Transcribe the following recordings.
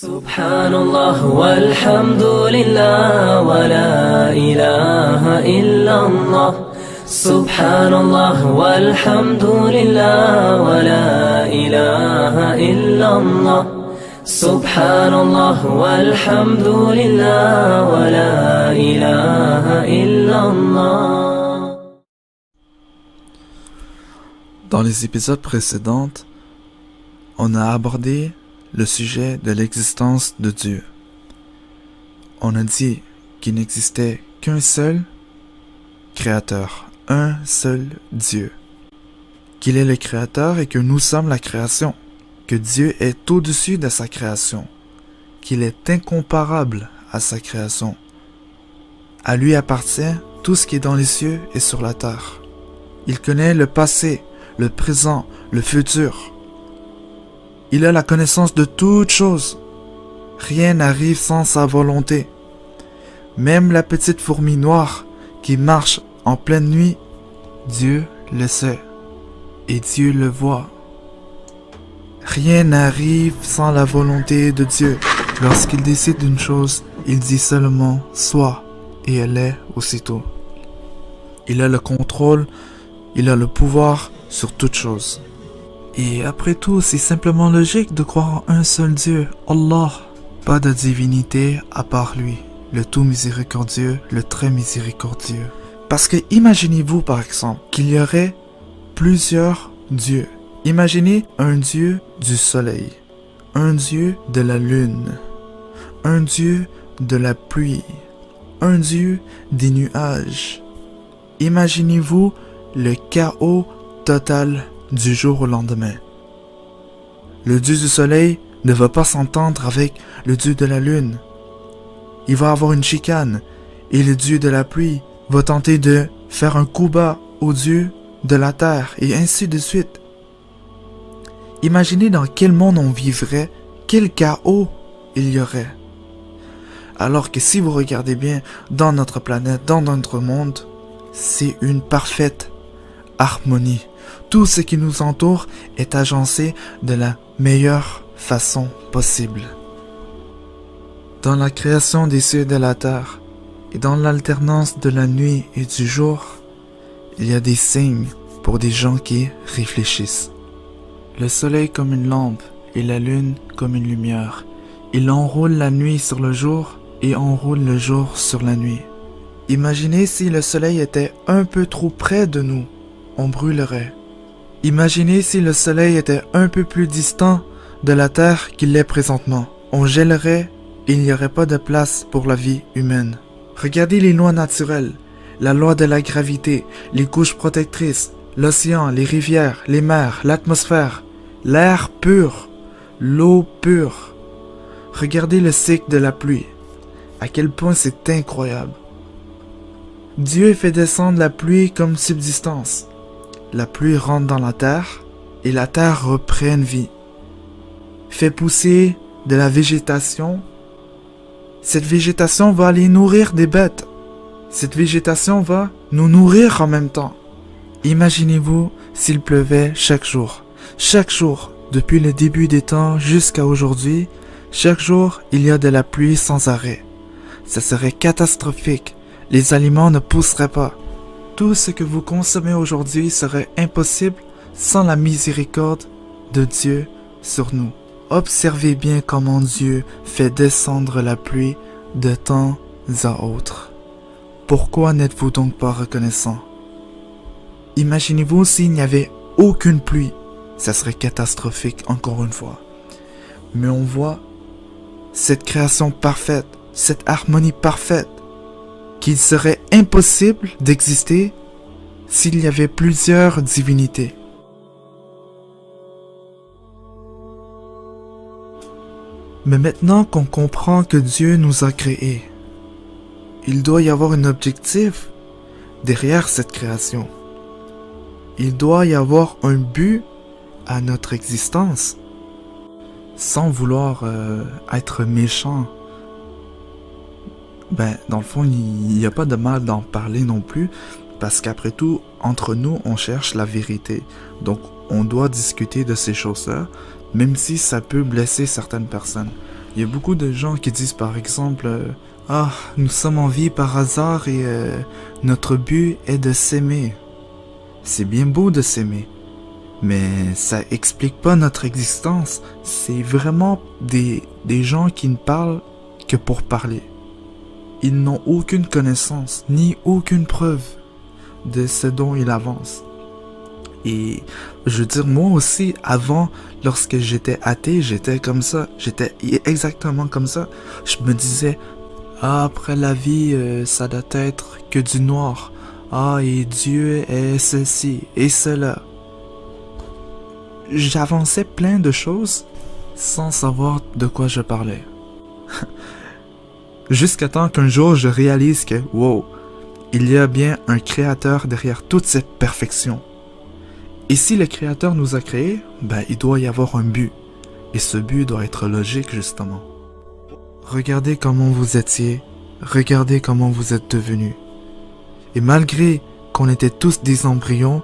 Subhanallah walhamdulillah wa la ilaha illallah. Subhanallah walhamdulillah wa la ilaha illallah. Subhanallah walhamdulillah wa la ilaha illallah. Dans les épisodes précédents, on a abordé le sujet de l'existence de Dieu. On a dit qu'il n'existait qu'un seul créateur, un seul Dieu. Qu'il est le créateur et que nous sommes la création. Que Dieu est au-dessus de sa création. Qu'il est incomparable à sa création. À lui appartient tout ce qui est dans les cieux et sur la terre. Il connaît le passé, le présent, le futur. Il a la connaissance de toutes choses. Rien n'arrive sans sa volonté. Même la petite fourmi noire qui marche en pleine nuit, Dieu le sait et Dieu le voit. Rien n'arrive sans la volonté de Dieu. Lorsqu'il décide d'une chose, il dit seulement « soit » et elle est aussitôt. Il a le contrôle, il a le pouvoir sur toute chose. Et après tout, c'est simplement logique de croire en un seul Dieu, Allah. Pas de divinité à part lui, le tout miséricordieux, le très miséricordieux. Parce que imaginez-vous par exemple qu'il y aurait plusieurs dieux. Imaginez un dieu du soleil, un dieu de la lune, un dieu de la pluie, un dieu des nuages. Imaginez-vous le chaos total du jour au lendemain. Le dieu du soleil ne va pas s'entendre avec le dieu de la lune. Il va avoir une chicane et le dieu de la pluie va tenter de faire un coup bas au dieu de la terre et ainsi de suite. Imaginez dans quel monde on vivrait, quel chaos il y aurait. Alors que si vous regardez bien dans notre planète, dans notre monde, c'est une parfaite harmonie. Tout ce qui nous entoure est agencé de la meilleure façon possible. Dans la création des cieux et de la terre, et dans l'alternance de la nuit et du jour, il y a des signes pour des gens qui réfléchissent. Le soleil comme une lampe et la lune comme une lumière. Il enroule la nuit sur le jour et enroule le jour sur la nuit. Imaginez si le soleil était un peu trop près de nous, on brûlerait. Imaginez si le soleil était un peu plus distant de la Terre qu'il l'est présentement. On gèlerait et il n'y aurait pas de place pour la vie humaine. Regardez les lois naturelles, la loi de la gravité, les couches protectrices, l'océan, les rivières, les mers, l'atmosphère, l'air pur, l'eau pure. Regardez le cycle de la pluie. À quel point c'est incroyable. Dieu fait descendre la pluie comme subsistance. La pluie rentre dans la terre et la terre reprend vie. Fait pousser de la végétation. Cette végétation va aller nourrir des bêtes. Cette végétation va nous nourrir en même temps. Imaginez-vous s'il pleuvait chaque jour. Chaque jour, depuis le début des temps jusqu'à aujourd'hui, chaque jour il y a de la pluie sans arrêt. Ça serait catastrophique. Les aliments ne pousseraient pas. Tout ce que vous consommez aujourd'hui serait impossible sans la miséricorde de Dieu sur nous. Observez bien comment Dieu fait descendre la pluie de temps à autre. Pourquoi n'êtes-vous donc pas reconnaissant? Imaginez-vous s'il n'y avait aucune pluie. Ça serait catastrophique encore une fois. Mais on voit cette création parfaite, cette harmonie parfaite, qu'il serait impossible d'exister s'il y avait plusieurs divinités. Mais maintenant qu'on comprend que Dieu nous a créés, il doit y avoir un objectif derrière cette création. Il doit y avoir un but à notre existence, sans vouloir être méchant. Dans le fond, il n'y a pas de mal d'en parler non plus, parce qu'après tout, entre nous, on cherche la vérité. Donc, on doit discuter de ces choses-là, même si ça peut blesser certaines personnes. Il y a beaucoup de gens qui disent par exemple ah, nous sommes en vie par hasard et notre but est de s'aimer. C'est bien beau de s'aimer, mais ça explique pas notre existence. C'est vraiment des gens qui ne parlent que pour parler. Ils n'ont aucune connaissance, ni aucune preuve de ce dont ils avancent. Et je veux dire, moi aussi, avant, lorsque j'étais athée, j'étais comme ça. J'étais exactement comme ça. Je me disais, ah, après la vie, ça doit être que du noir. Ah, et Dieu est ceci et cela. J'avançais plein de choses sans savoir de quoi je parlais. Jusqu'à temps qu'un jour je réalise que, wow, il y a bien un créateur derrière toute cette perfection. Et si le créateur nous a créés, ben il doit y avoir un but. Et ce but doit être logique justement. Regardez comment vous étiez, regardez comment vous êtes devenus. Et malgré qu'on était tous des embryons,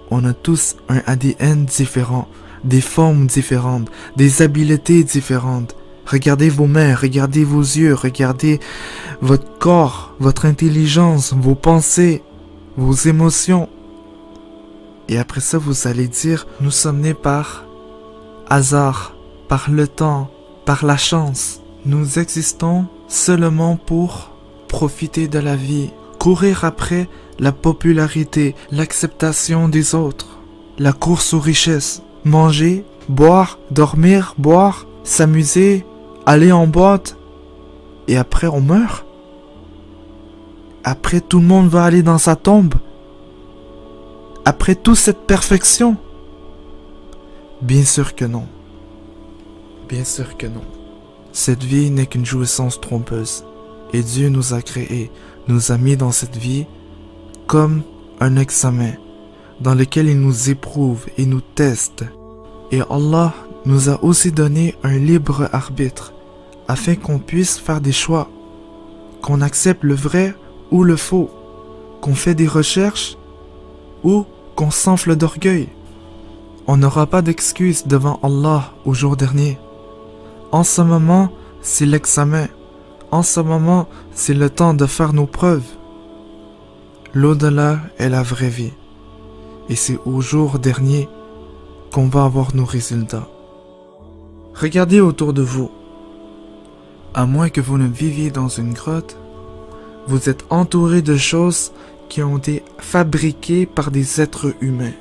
on a tous un ADN différent, des formes différentes, des habiletés différentes. Regardez vos mains, regardez vos yeux, regardez votre corps, votre intelligence, vos pensées, vos émotions. Et après ça, vous allez dire, nous sommes nés par hasard, par le temps, par la chance. Nous existons seulement pour profiter de la vie, courir après la popularité, l'acceptation des autres, la course aux richesses, manger, boire, dormir, boire, s'amuser, aller en boîte, et après on meurt. Après tout le monde va aller dans sa tombe. Après toute cette perfection? Bien sûr que non. Bien sûr que non. Cette vie n'est qu'une jouissance trompeuse. Et Dieu nous a créés, nous a mis dans cette vie comme un examen dans lequel il nous éprouve et nous teste. Et Allah nous a aussi donné un libre arbitre afin qu'on puisse faire des choix, qu'on accepte le vrai ou le faux, qu'on fait des recherches ou qu'on s'enfle d'orgueil. On n'aura pas d'excuses devant Allah au jour dernier. En ce moment, c'est l'examen. En ce moment, c'est le temps de faire nos preuves. L'au-delà est la vraie vie. Et c'est au jour dernier qu'on va avoir nos résultats. Regardez autour de vous. À moins que vous ne viviez dans une grotte, vous êtes entouré de choses qui ont été fabriquées par des êtres humains.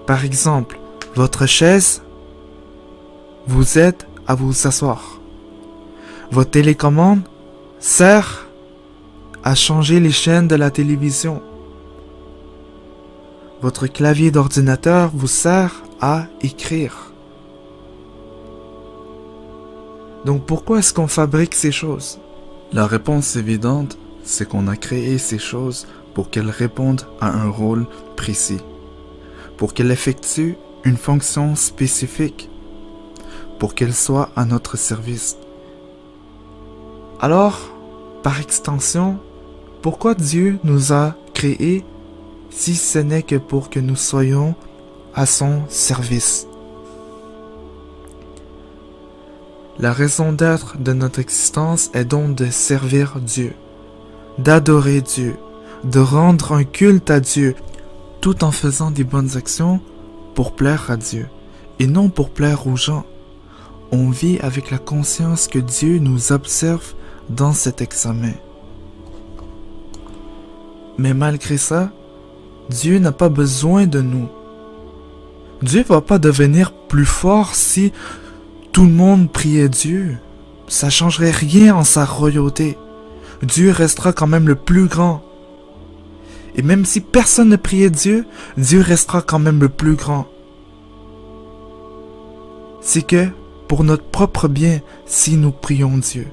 Par exemple, votre chaise vous aide à vous asseoir. Votre télécommande sert à changer les chaînes de la télévision. Votre clavier d'ordinateur vous sert à écrire. Donc pourquoi est-ce qu'on fabrique ces choses? La réponse évidente, c'est qu'on a créé ces choses pour qu'elles répondent à un rôle précis, pour qu'elles effectuent une fonction spécifique, pour qu'elles soient à notre service. Alors, par extension, pourquoi Dieu nous a créés si ce n'est que pour que nous soyons à son service? La raison d'être de notre existence est donc de servir Dieu, d'adorer Dieu, de rendre un culte à Dieu, tout en faisant des bonnes actions pour plaire à Dieu, et non pour plaire aux gens. On vit avec la conscience que Dieu nous observe dans cet examen. Mais malgré ça, Dieu n'a pas besoin de nous. Dieu va pas devenir plus fort si tout le monde priait Dieu. Ça changerait rien en sa royauté. Dieu restera quand même le plus grand. Et même si personne ne priait Dieu, Dieu restera quand même le plus grand. C'est que, pour notre propre bien, si nous prions Dieu.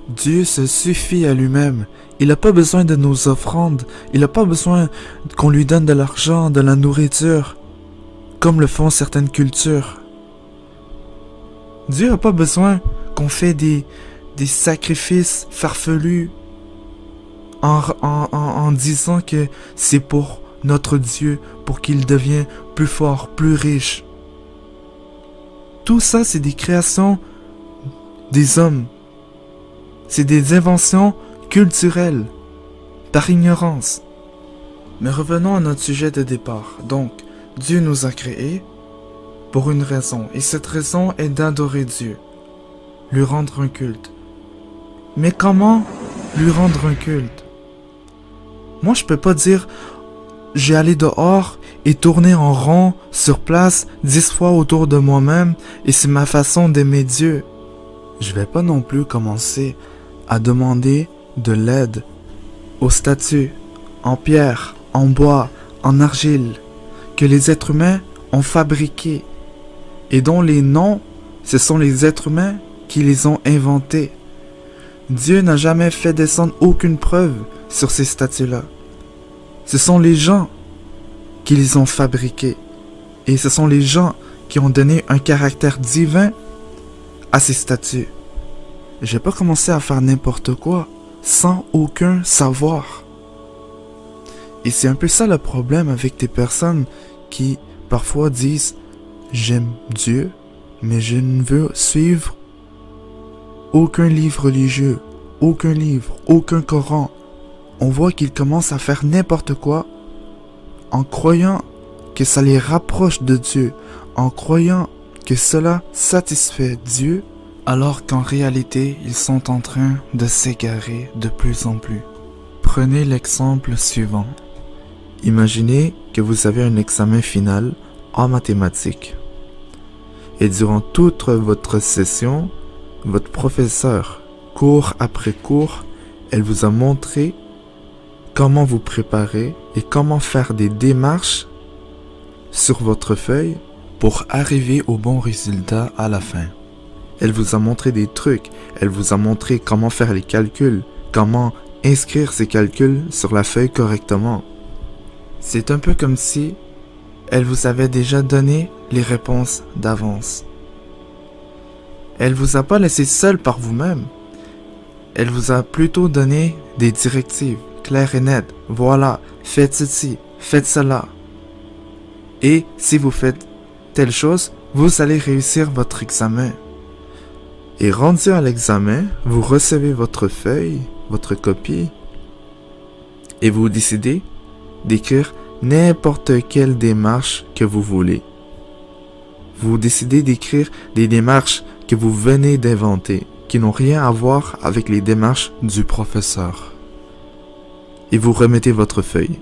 Dieu se suffit à lui-même. Il n'a pas besoin de nos offrandes. Il n'a pas besoin qu'on lui donne de l'argent, de la nourriture, comme le font certaines cultures. Dieu n'a pas besoin qu'on fait des sacrifices farfelus en disant que c'est pour notre Dieu, pour qu'il devienne plus fort, plus riche. tout ça, c'est des créations des hommes. C'est des inventions culturelles, par ignorance. Mais revenons à notre sujet de départ. Donc, Dieu nous a créés pour une raison. Et cette raison est d'adorer Dieu, lui rendre un culte. Mais comment lui rendre un culte? Moi, je peux pas dire, j'ai allé dehors et tourner en rond sur place 10 fois autour de moi-même et c'est ma façon d'aimer Dieu. Je vais pas non plus commencer à demander de l'aide aux statues en pierre, en bois, en argile que les êtres humains ont fabriquées et dont les noms, ce sont les êtres humains qui les ont inventés. Dieu n'a jamais fait descendre aucune preuve sur ces statues-là. Ce sont les gens qui les ont fabriquées. Et ce sont les gens qui ont donné un caractère divin à ces statues. Je vais pas commencer à faire n'importe quoi sans aucun savoir. Et c'est un peu ça le problème avec des personnes qui parfois disent « J'aime Dieu, mais je ne veux suivre aucun livre religieux, aucun livre, aucun Coran. » On voit qu'ils commencent à faire n'importe quoi en croyant que ça les rapproche de Dieu, en croyant que cela satisfait Dieu, alors qu'en réalité, ils sont en train de s'égarer de plus en plus. Prenez l'exemple suivant. Imaginez que vous avez un examen final en mathématiques. Et durant toute votre session, votre professeur, cours après cours, elle vous a montré comment vous préparer et comment faire des démarches sur votre feuille pour arriver au bon résultat à la fin. Elle vous a montré des trucs, elle vous a montré comment faire les calculs, comment inscrire ces calculs sur la feuille correctement. C'est un peu comme si elle vous avait déjà donné les réponses d'avance. Elle vous a pas laissé seul par vous-même. Elle vous a plutôt donné des directives claires et nettes. Voilà, faites ceci, faites cela. Et si vous faites telle chose, vous allez réussir votre examen. Et rendu à l'examen, vous recevez votre feuille, votre copie, et vous décidez d'écrire n'importe quelle démarche que vous voulez. Vous décidez d'écrire des démarches que vous venez d'inventer, qui n'ont rien à voir avec les démarches du professeur. Et vous remettez votre feuille.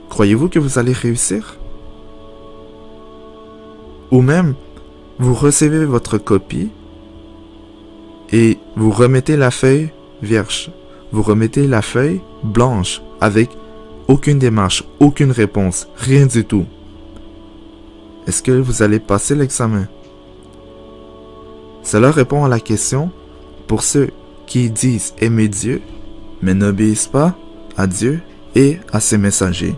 Croyez-vous que vous allez réussir? Ou même, vous recevez votre copie et vous remettez la feuille vierge. Vous remettez la feuille blanche avec aucune démarche, aucune réponse, rien du tout. Est-ce que vous allez passer l'examen? Cela répond à la question pour ceux qui disent aimer Dieu, mais n'obéissent pas à Dieu et à ses messagers.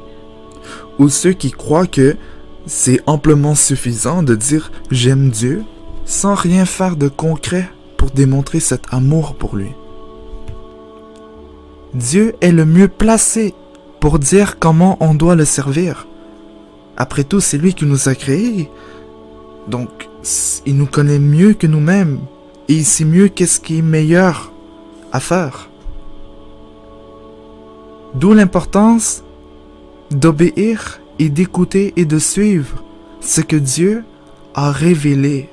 Ou ceux qui croient que c'est amplement suffisant de dire j'aime Dieu sans rien faire de concret pour démontrer cet amour pour lui. Dieu est le mieux placé pour dire comment on doit le servir. Après tout, c'est lui qui nous a créés. Donc, il nous connaît mieux que nous-mêmes. Et il sait mieux qu'est-ce qui est meilleur à faire. D'où l'importance d'obéir et d'écouter et de suivre ce que Dieu a révélé.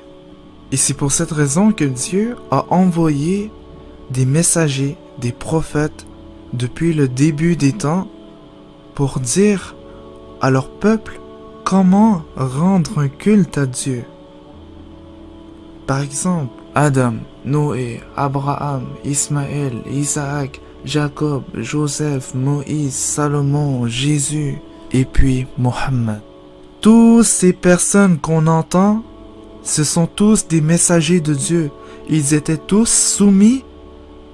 Et c'est pour cette raison que Dieu a envoyé des messagers, des prophètes, depuis le début des temps, pour dire à leur peuple comment rendre un culte à Dieu. Par exemple, Adam, Noé, Abraham, Ismaël, Isaac, Jacob, Joseph, Moïse, Salomon, Jésus, et puis Mohammed. Toutes ces personnes qu'on entend, ce sont tous des messagers de Dieu. Ils étaient tous soumis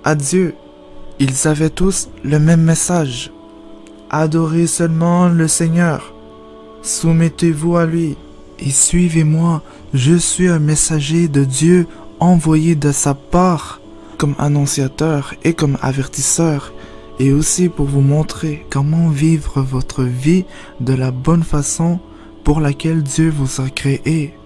à Dieu. Ils avaient tous le même message. Adorez seulement le Seigneur. Soumettez-vous à lui et suivez-moi. Je suis un messager de Dieu envoyé de sa part comme annonciateur et comme avertisseur, et aussi pour vous montrer comment vivre votre vie de la bonne façon pour laquelle Dieu vous a créé.